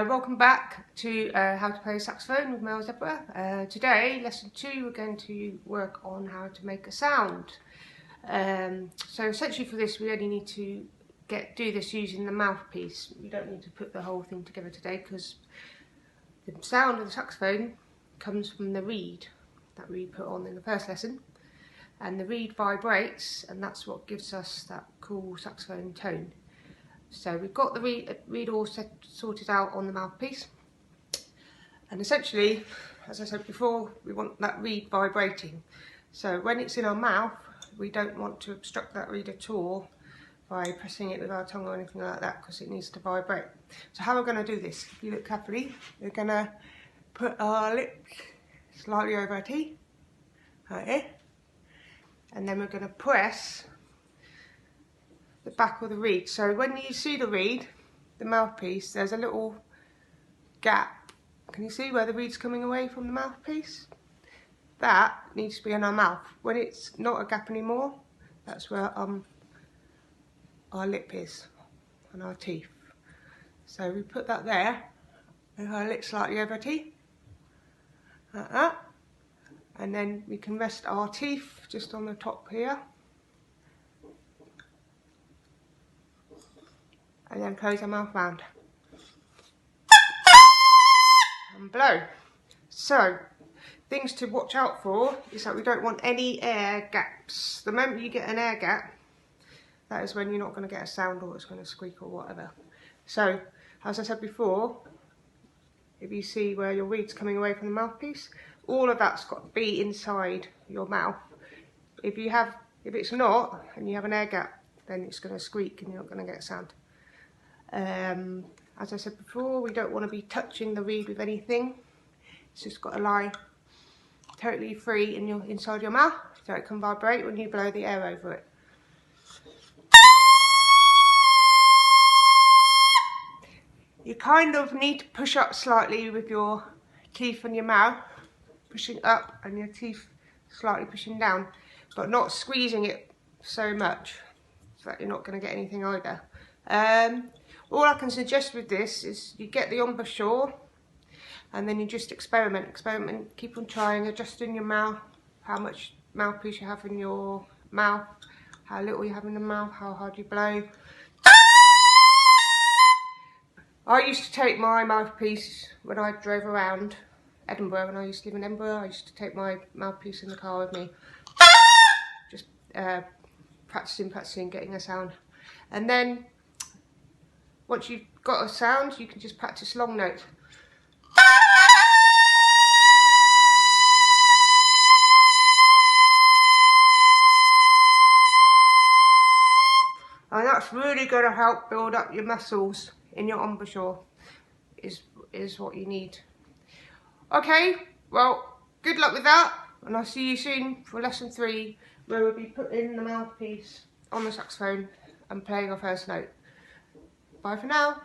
Welcome back to how to play saxophone with melZebra. Today, lesson 2, we're going to work on how to make a sound. So essentially for this we only need to do this using the mouthpiece. We don't need to put the whole thing together today because the sound of the saxophone comes from the reed that we put on in the first lesson, and the reed vibrates, and that's what gives us that cool saxophone tone. So we've got the reed all sorted out on the mouthpiece, and essentially, as I said before, we want that reed vibrating. So when it's in our mouth, we don't want to obstruct that reed at all by pressing it with our tongue or anything like that, because it needs to vibrate. So how we're going to do this, if you look carefully, we're going to put our lip slightly over our teeth, like here, and then we're going to press the back of the reed. So when you see the reed, the mouthpiece, there's a little gap. Can you see where the reed's coming away from the mouthpiece? That needs to be in our mouth. When it's not a gap anymore, that's where our lip is and our teeth. So we put that there, with our lip slightly over our teeth, like that. And then we can rest our teeth just on the top here, and then close our mouth round and blow. So things to watch out for is that we don't want any air gaps. The moment you get an air gap, that is when you're not going to get a sound, or it's going to squeak or whatever. So as I said before, if you see where your reed's coming away from the mouthpiece, all of that's got to be inside your mouth. If it's not, and you have an air gap, then it's going to squeak and you're not going to get a sound. As I said before, we don't want to be touching the reed with anything. It's just got to lie totally free inside your mouth, so it can vibrate when you blow the air over it. You kind of need to push up slightly with your teeth and your mouth, pushing up and your teeth slightly pushing down, but not squeezing it so much so that you're not going to get anything either. All I can suggest with this is you get the embouchure, and then you just experiment, keep on trying, adjusting your mouth, how much mouthpiece you have in your mouth, how little you have in the mouth, how hard you blow. I used to take my mouthpiece when I drove around Edinburgh. When I used to live in Edinburgh, I used to take my mouthpiece in the car with me, just practicing, getting a sound. And then once you've got a sound, you can just practice long notes. And that's really going to help build up your muscles in your embouchure, is what you need. Okay, well, good luck with that, and I'll see you soon for lesson 3, where we'll be putting the mouthpiece on the saxophone and playing our first note. Bye for now.